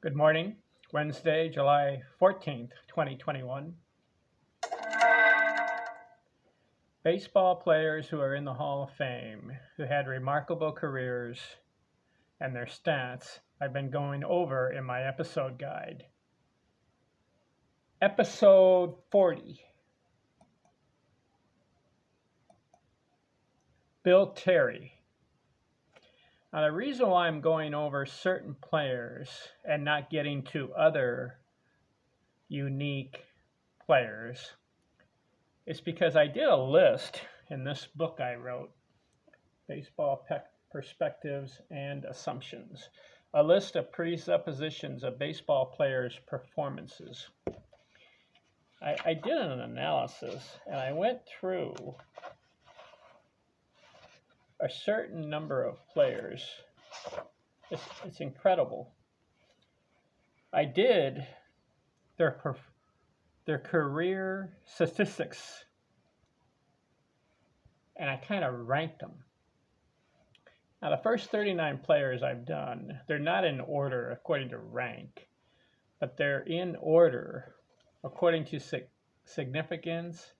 Good morning, Wednesday, July 14th, 2021. Baseball players who are in the Hall of Fame, who had remarkable careers, and their stats I've been going over in my episode guide. Episode 40. Bill Terry. Now, the reason why I'm going over certain players and not getting to other unique players is because I did a list in this book I wrote, Baseball Perspectives and Assumptions, a list of presuppositions of baseball players' performances. I did an analysis and I went through a certain number of players. It's incredible. I did their career statistics and I kind of ranked them. Now, the first 39 players I've done, they're not in order according to rank, but they're in order according to significance,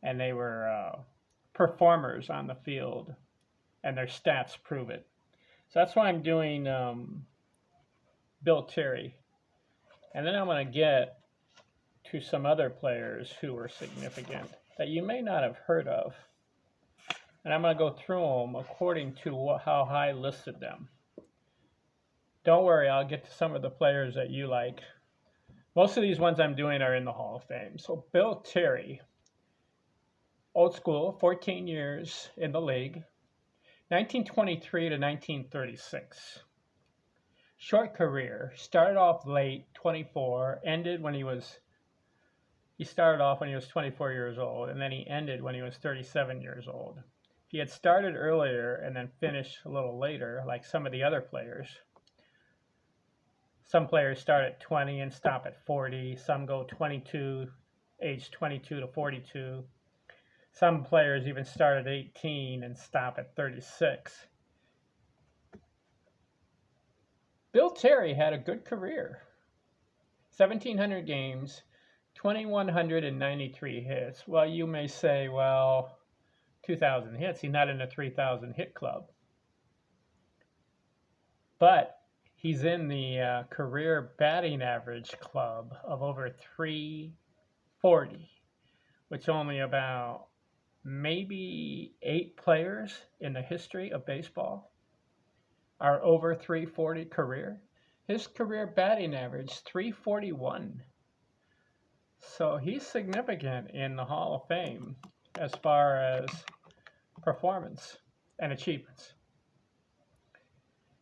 and they were performers on the field, and their stats prove it. So that's why I'm doing Bill Terry. And then I'm going to get to some other players who were significant that you may not have heard of. And I'm going to go through them according to how I listed them. Don't worry, I'll get to some of the players that you like. Most of these ones I'm doing are in the Hall of Fame. So Bill Terry, old school, 14 years in the league, 1923 to 1936. Short career, started off late, 24, ended when he started off when he was 24 years old, and then he ended when he was 37 years old. If he had started earlier and then finished a little later, like some of the other players, some players start at 20 and stop at 40. Some go age 22 to 42. Some players even start at 18 and stop at 36. Bill Terry had a good career. 1,700 games, 2,193 hits. Well, you may say, well, 2,000 hits. He's not in the 3,000 hit club. But he's in the career batting average club of over 340, which only about maybe 8 players in the history of baseball are over 340 career. His career batting average, 341. So he's significant in the Hall of Fame as far as performance and achievements.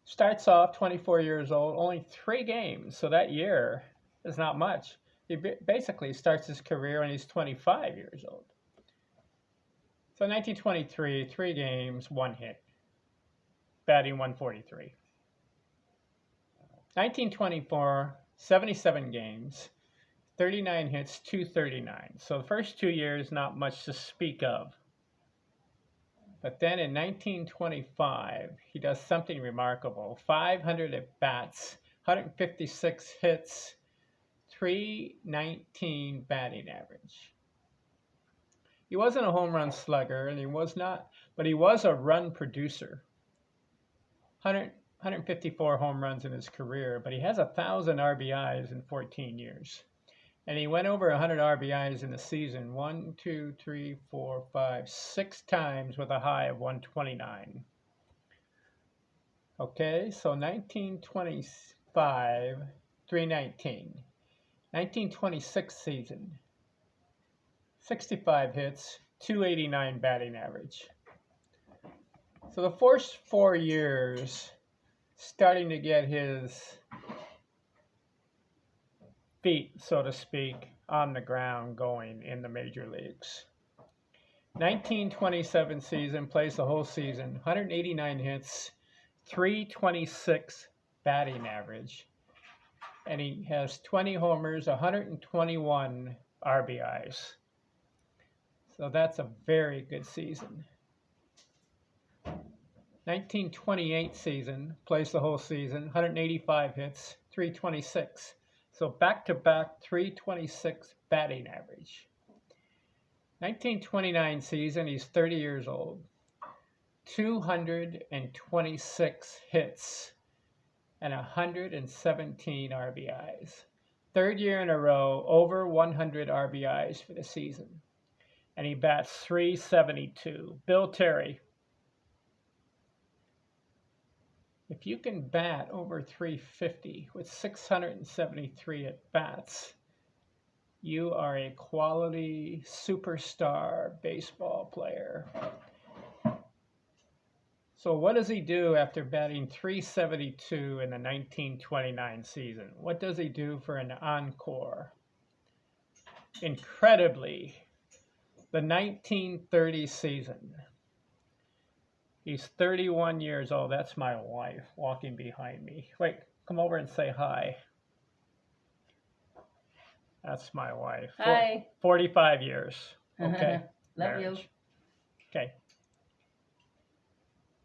Starts off 24 years old, only 3 games, so that year is not much. He basically starts his career when he's 25 years old. So 1923, 3 games, 1 hit, batting 143. 1924, 77 games, 39 hits, 239. So the first 2 years, not much to speak of. But then in 1925, he does something remarkable. 500 at bats, 156 hits, 319 batting average. He wasn't a home run slugger, and he was a run producer. 154 home runs in his career, but he has 1,000 RBIs in 14 years. And he went over 100 RBIs in the season 6 times with a high of 129. Okay, so 1925, 319. 1926 season, 65 hits, 289 batting average. So the first 4 years, starting to get his feet, so to speak, on the ground going in the major leagues. 1927 season, plays the whole season, 189 hits, 326 batting average, and he has 20 homers, 121 RBIs. So that's a very good season. 1928 season, plays the whole season, 185 hits, 326. So back-to-back 326 batting average. 1929 season, he's 30 years old, 226 hits and 117 RBIs. Third year in a row, over 100 RBIs for the season. And he bats .372. Bill Terry. If you can bat over .350 with 673 at bats, you are a quality superstar baseball player. So what does he do after batting .372 in the 1929 season? What does he do for an encore? Incredibly, the 1930 season. He's 31 years old. That's my wife walking behind me. Wait, come over and say hi. That's my wife. Hi. 45 years. Okay. Love you. Okay.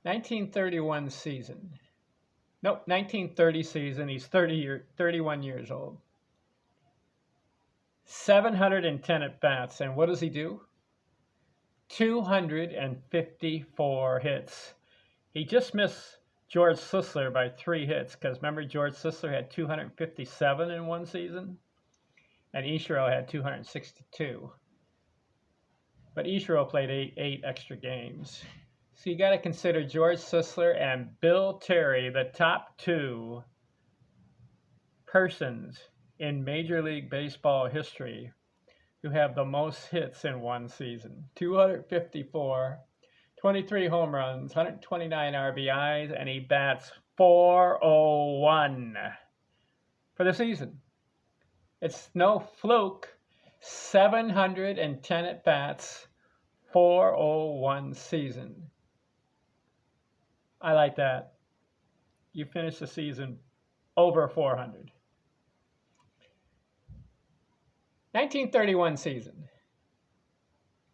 1931 season. Nope, 1930 season. He's 31 years old. 710 at bats. And what does he do? 254 hits. He just missed George Sisler by 3 hits, because remember George Sisler had 257 in one season? And Ichiro had 262. But Ichiro played eight extra games. So you got to consider George Sisler and Bill Terry the top 2 persons in Major League Baseball history who have the most hits in one season. 254, 23 home runs, 129 RBIs, and he bats .401 for the season. It's no fluke. 710 at bats, .401 season. I like that. You finish the season over 400. 1931 season.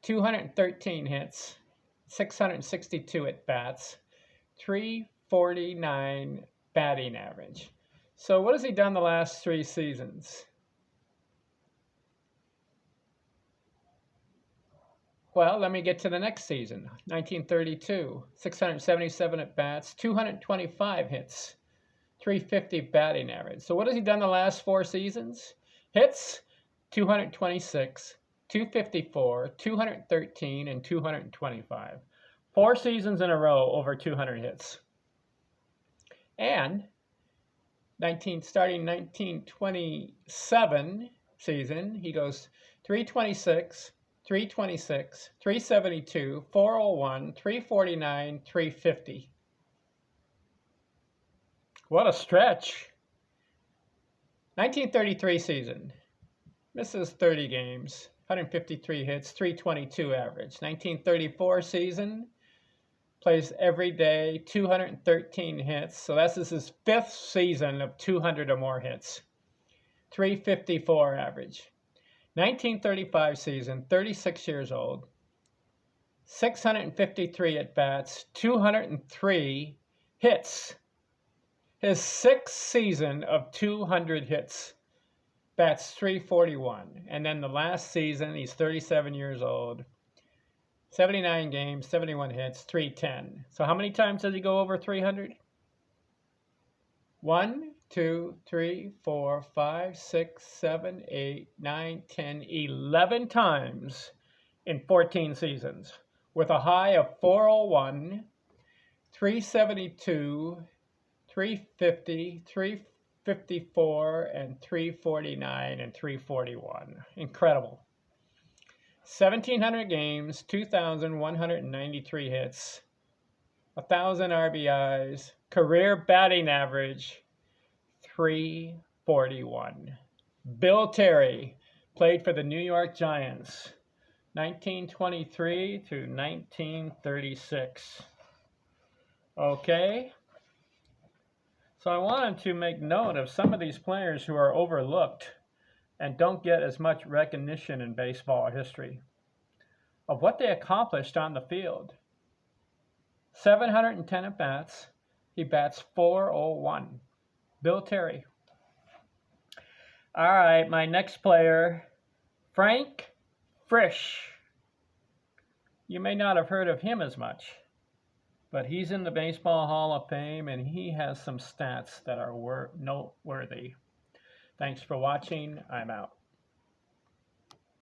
213 hits, 662 at bats, .349 batting average. So what has he done the last 3 seasons? Well, let me get to the next season. 1932, 677 at bats, 225 hits, .350 batting average. So what has he done the last 4 seasons? Hits, 226, 254, 213, and 225. 4 seasons in a row over 200 hits. And starting 1927 season, he goes 326, 326, 372, 401, 349, 350. What a stretch. 1933 season. Misses 30 games, 153 hits, .322 average. 1934 season. Plays every day, 213 hits. So this is his 5th season of 200 or more hits. .354 average. 1935 season, 36 years old, 653 at bats, 203 hits. His 6th season of 200 hits, bats .341. And then the last season, he's 37 years old, 79 games, 71 hits, .310. So how many times does he go over 300? 1, 2, 3, 4, 5, 6, 7, 8, 9, 10, 11 times in 14 seasons, with a high of .401, 372, 350, 354, and 349 and 341. Incredible. 1,700 games, 2,193 hits, 1,000 RBIs, career batting average, .341. Bill Terry played for the New York Giants, 1923 to 1936. Okay. So I wanted to make note of some of these players who are overlooked and don't get as much recognition in baseball history of what they accomplished on the field. 710 at bats. He bats .401. Bill Terry. All right, my next player, Frank Frisch. You may not have heard of him as much, but he's in the Baseball Hall of Fame, and he has some stats that are noteworthy. Thanks for watching. I'm out.